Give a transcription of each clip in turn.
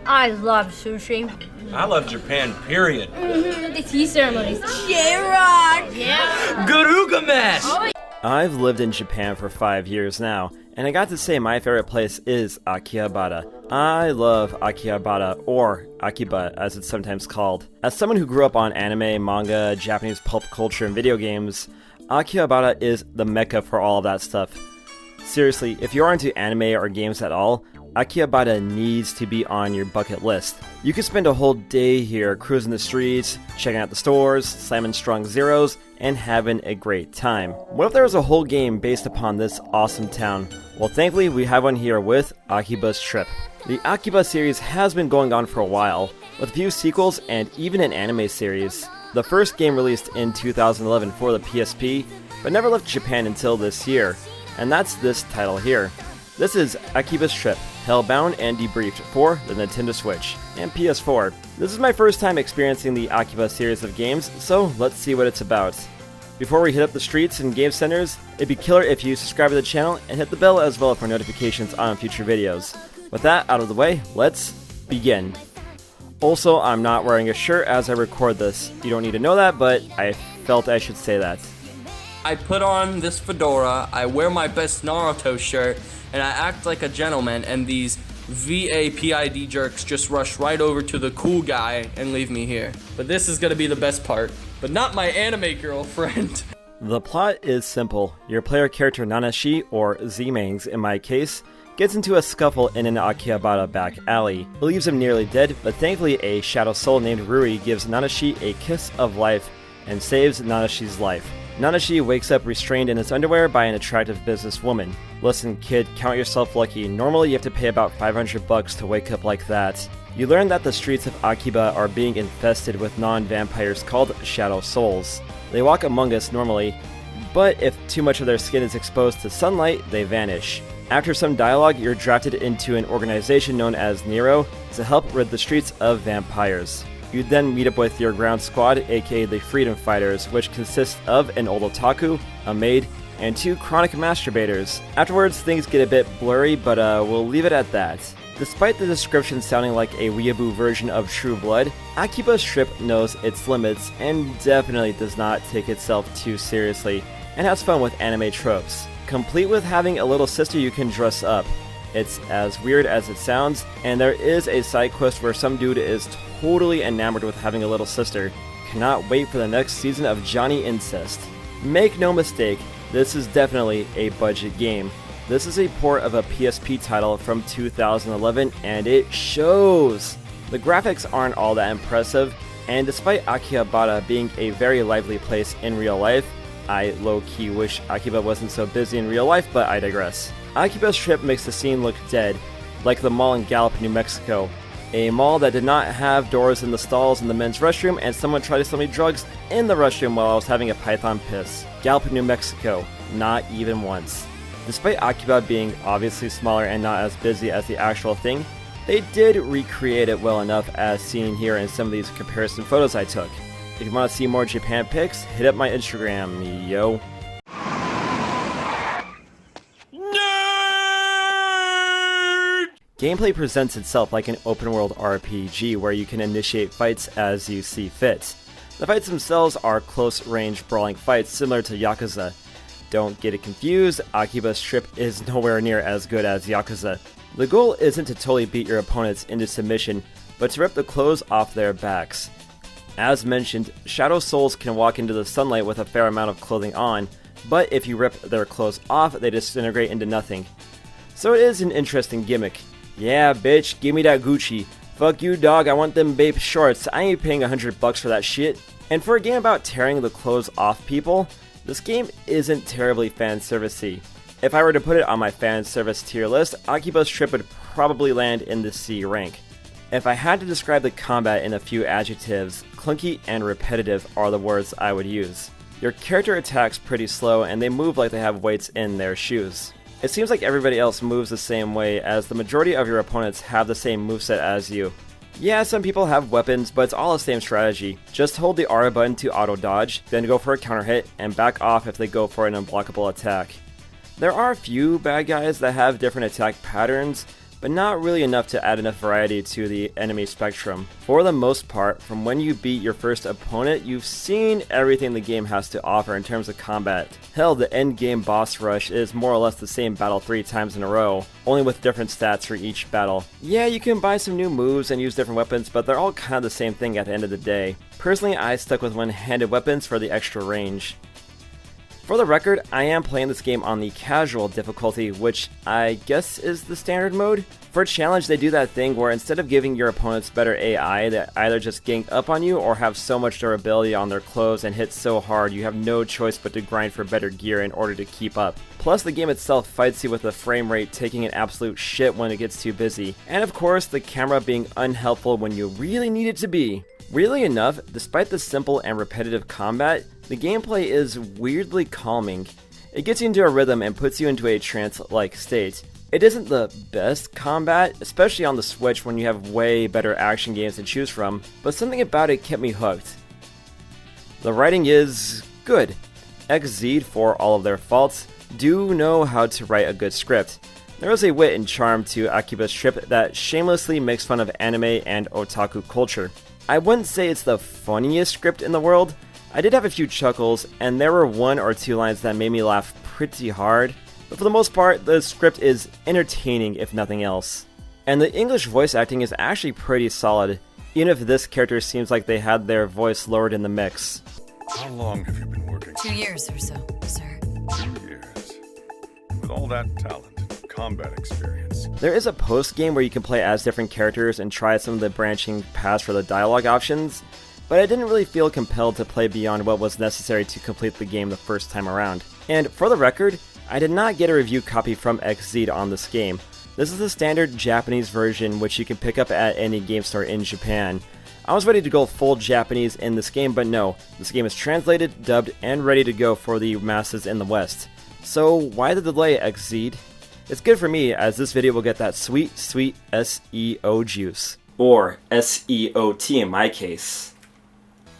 I love sushi. I love Japan, period. The tea ceremonies. J-Rock! Yeah. Garugamesh! Oh, I've lived in Japan for 5 years now, and I got to say my favorite place is Akihabara. I love Akihabara, or Akiba as it's sometimes called. As someone who grew up on anime, manga, Japanese pulp culture, and video games, Akihabara is the mecca for all of that stuff. Seriously, if you are into anime or games at all, Akihabara needs to be on your bucket list. You could spend a whole day here cruising the streets, checking out the stores, slamming strong zeros, and having a great time. What if there was a whole game based upon this awesome town? Well, thankfully we have one here with AKIBA'S Trip. The Akiba series has been going on for a while, with a few sequels and even an anime series. The first game released in 2011 for the PSP, but never left Japan until this year, and that's this title here. This is AKIBA'S Trip, Hellbound and Debriefed for the Nintendo Switch and PS4. This is my first time experiencing the Akiba series of games, so let's see what it's about. Before we hit up the streets and game centers, it'd be killer if you subscribe to the channel and hit the bell as well for notifications on future videos. With that out of the way, let's begin. Also, I'm not wearing a shirt as I record this. You don't need to know that, but I felt I should say that. I put on this fedora, I wear my best Naruto shirt, and I act like a gentleman, and these VAPID jerks just rush right over to the cool guy and leave me here. But this is gonna be the best part. But not my anime girlfriend. The plot is simple. Your player character Nanashi, or Z-Mangs in my case, gets into a scuffle in an Akihabara back alley. It leaves him nearly dead, but thankfully a shadow soul named Rui gives Nanashi a kiss of life and saves Nanashi's life. Nanashi wakes up restrained in his underwear by an attractive businesswoman. Listen kid, count yourself lucky. Normally you have to pay about $500 to wake up like that. You learn that the streets of Akiba are being infested with non-vampires called shadow souls. They walk among us normally, but if too much of their skin is exposed to sunlight, they vanish. After some dialogue, you're drafted into an organization known as Nero to help rid the streets of vampires. You then meet up with your ground squad, aka the Freedom Fighters, which consists of an old otaku, a maid, and 2 chronic masturbators. Afterwards, things get a bit blurry, but we'll leave it at that. Despite the description sounding like a weeaboo version of True Blood, AKIBA'S Trip knows its limits and definitely does not take itself too seriously, and has fun with anime tropes. Complete with having a little sister you can dress up. It's as weird as it sounds, and there is a side quest where some dude is totally enamored with having a little sister. Cannot wait for the next season of Johnny Incest. Make no mistake, this is definitely a budget game. This is a port of a PSP title from 2011, and it shows! The graphics aren't all that impressive, and despite Akihabara being a very lively place in real life, I low-key wish Akiba wasn't so busy in real life, but I digress. AKIBA'S Trip makes the scene look dead, like the mall in Gallup, New Mexico. A mall that did not have doors in the stalls in the men's restroom, and someone tried to sell me drugs in the restroom while I was having a python piss. Gallup, New Mexico. Not even once. Despite Akiba being obviously smaller and not as busy as the actual thing, they did recreate it well enough as seen here in some of these comparison photos I took. If you want to see more Japan pics, hit up my Instagram, yo. Gameplay presents itself like an open-world RPG where you can initiate fights as you see fit. The fights themselves are close-range brawling fights similar to Yakuza. Don't get it confused, AKIBA'S Trip is nowhere near as good as Yakuza. The goal isn't to totally beat your opponents into submission, but to rip the clothes off their backs. As mentioned, shadow souls can walk into the sunlight with a fair amount of clothing on, but if you rip their clothes off, they disintegrate into nothing. So it is an interesting gimmick. Yeah, bitch, give me that Gucci. Fuck you, dog, I want them babe shorts. I ain't paying $100 for that shit. And for a game about tearing the clothes off people, this game isn't terribly fan-servicey. If I were to put it on my fan service tier list, AKIBA'S Trip would probably land in the C rank. If I had to describe the combat in a few adjectives, clunky and repetitive are the words I would use. Your character attacks pretty slow and they move like they have weights in their shoes. It seems like everybody else moves the same way, as the majority of your opponents have the same moveset as you. Yeah, some people have weapons, but it's all the same strategy. Just hold the R button to auto dodge, then go for a counter hit, and back off if they go for an unblockable attack. There are a few bad guys that have different attack patterns, but not really enough to add enough variety to the enemy spectrum. For the most part, from when you beat your first opponent, you've seen everything the game has to offer in terms of combat. Hell, the end game boss rush is more or less the same battle 3 times in a row, only with different stats for each battle. Yeah, you can buy some new moves and use different weapons, but they're all kind of the same thing at the end of the day. Personally, I stuck with one-handed weapons for the extra range. For the record, I am playing this game on the casual difficulty, which I guess is the standard mode. For a challenge, they do that thing where instead of giving your opponents better AI, they either just gank up on you or have so much durability on their clothes and hit so hard you have no choice but to grind for better gear in order to keep up. Plus, the game itself fights you with the frame rate taking an absolute shit when it gets too busy. And of course, the camera being unhelpful when you really need it to be. Weirdly enough, despite the simple and repetitive combat, the gameplay is weirdly calming. It gets you into a rhythm and puts you into a trance-like state. It isn't the best combat, especially on the Switch when you have way better action games to choose from, but something about it kept me hooked. The writing is good. Xseed, for all of their faults, do know how to write a good script. There is a wit and charm to AKIBA'S script that shamelessly makes fun of anime and otaku culture. I wouldn't say it's the funniest script in the world. I did have a few chuckles, and there were 1 or 2 lines that made me laugh pretty hard, but for the most part, the script is entertaining if nothing else. And the English voice acting is actually pretty solid, even if this character seems like they had their voice lowered in the mix. How long have you been working? 2 years or so, sir. 2 years. With all that talent and combat experience. There is a post-game where you can play as different characters and try some of the branching paths for the dialogue options, but I didn't really feel compelled to play beyond what was necessary to complete the game the first time around. And for the record, I did not get a review copy from Xseed on this game. This is the standard Japanese version which you can pick up at any game store in Japan. I was ready to go full Japanese in this game, but no, this game is translated, dubbed, and ready to go for the masses in the West. So why the delay, Xseed? It's good for me, as this video will get that sweet, sweet SEO juice. Or SEOT in my case.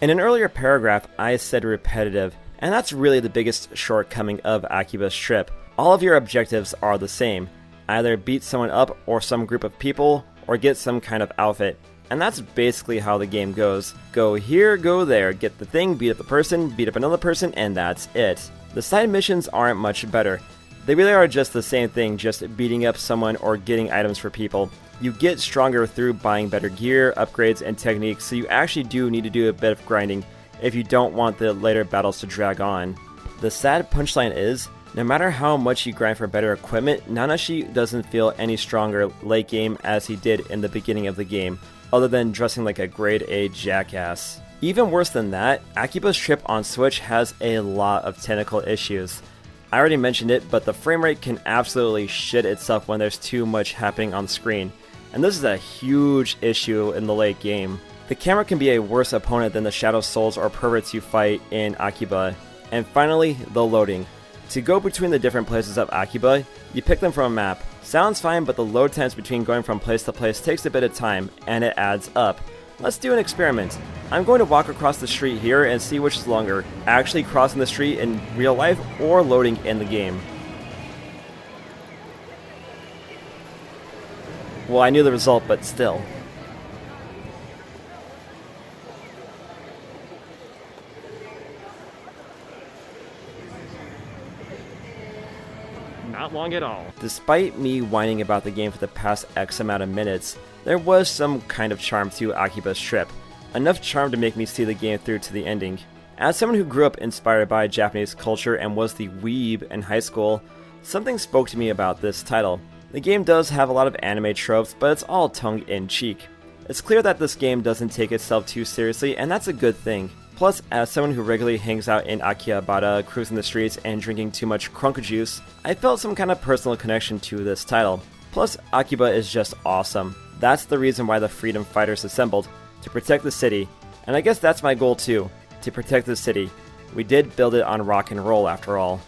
In an earlier paragraph, I said repetitive, and that's really the biggest shortcoming of AKIBA'S trip. All of your objectives are the same. Either beat someone up or some group of people, or get some kind of outfit. And that's basically how the game goes. Go here, go there, get the thing, beat up the person, beat up another person, and that's it. The side missions aren't much better. They really are just the same thing, just beating up someone or getting items for people. You get stronger through buying better gear, upgrades, and techniques, so you actually do need to do a bit of grinding if you don't want the later battles to drag on. The sad punchline is, no matter how much you grind for better equipment, Nanashi doesn't feel any stronger late game as he did in the beginning of the game, other than dressing like a grade A jackass. Even worse than that, AKIBA'S trip on Switch has a lot of technical issues. I already mentioned it, but the frame rate can absolutely shit itself when there's too much happening on screen. And this is a huge issue in the late game. The camera can be a worse opponent than the Shadow Souls or Perverts you fight in Akiba. And finally, the loading. To go between the different places of Akiba, you pick them from a map. Sounds fine, but the load times between going from place to place takes a bit of time, and it adds up. Let's do an experiment. I'm going to walk across the street here and see which is longer, actually crossing the street in real life or loading in the game. Well, I knew the result, but still. Not long at all. Despite me whining about the game for the past X amount of minutes, there was some kind of charm to AKIBA'S trip. Enough charm to make me see the game through to the ending. As someone who grew up inspired by Japanese culture and was the weeb in high school, something spoke to me about this title. The game does have a lot of anime tropes, but it's all tongue-in-cheek. It's clear that this game doesn't take itself too seriously, and that's a good thing. Plus, as someone who regularly hangs out in Akihabara, cruising the streets and drinking too much crunka juice, I felt some kind of personal connection to this title. Plus, Akiba is just awesome. That's the reason why the freedom fighters assembled, to protect the city. And I guess that's my goal too, to protect the city. We did build it on rock and roll after all.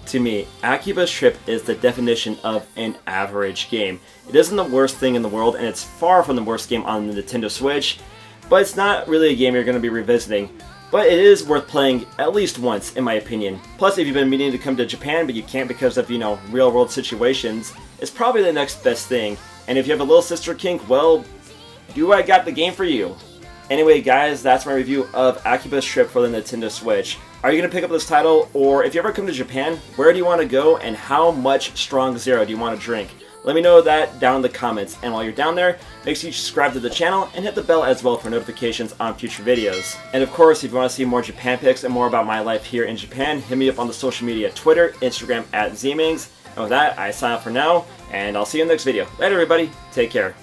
To me, AKIBA'S trip is the definition of an average game. It isn't the worst thing in the world, and it's far from the worst game on the Nintendo Switch, but it's not really a game you're going to be revisiting. but it is worth playing at least once, in my opinion. Plus, if you've been meaning to come to Japan but you can't because of, real world situations, it's probably the next best thing. And if you have a little sister kink, well, I got the game for you. Anyway guys, that's my review of Akiba's Trip for the Nintendo Switch. Are you going to pick up this title, or if you ever come to Japan, where do you want to go and how much Strong Zero do you want to drink? Let me know that down in the comments, and while you're down there, make sure you subscribe to the channel and hit the bell as well for notifications on future videos. And of course, if you want to see more Japan pics and more about my life here in Japan, hit me up on the social media, Twitter, Instagram @Xseed. And with that, I sign off for now, and I'll see you in the next video. Later everybody, take care.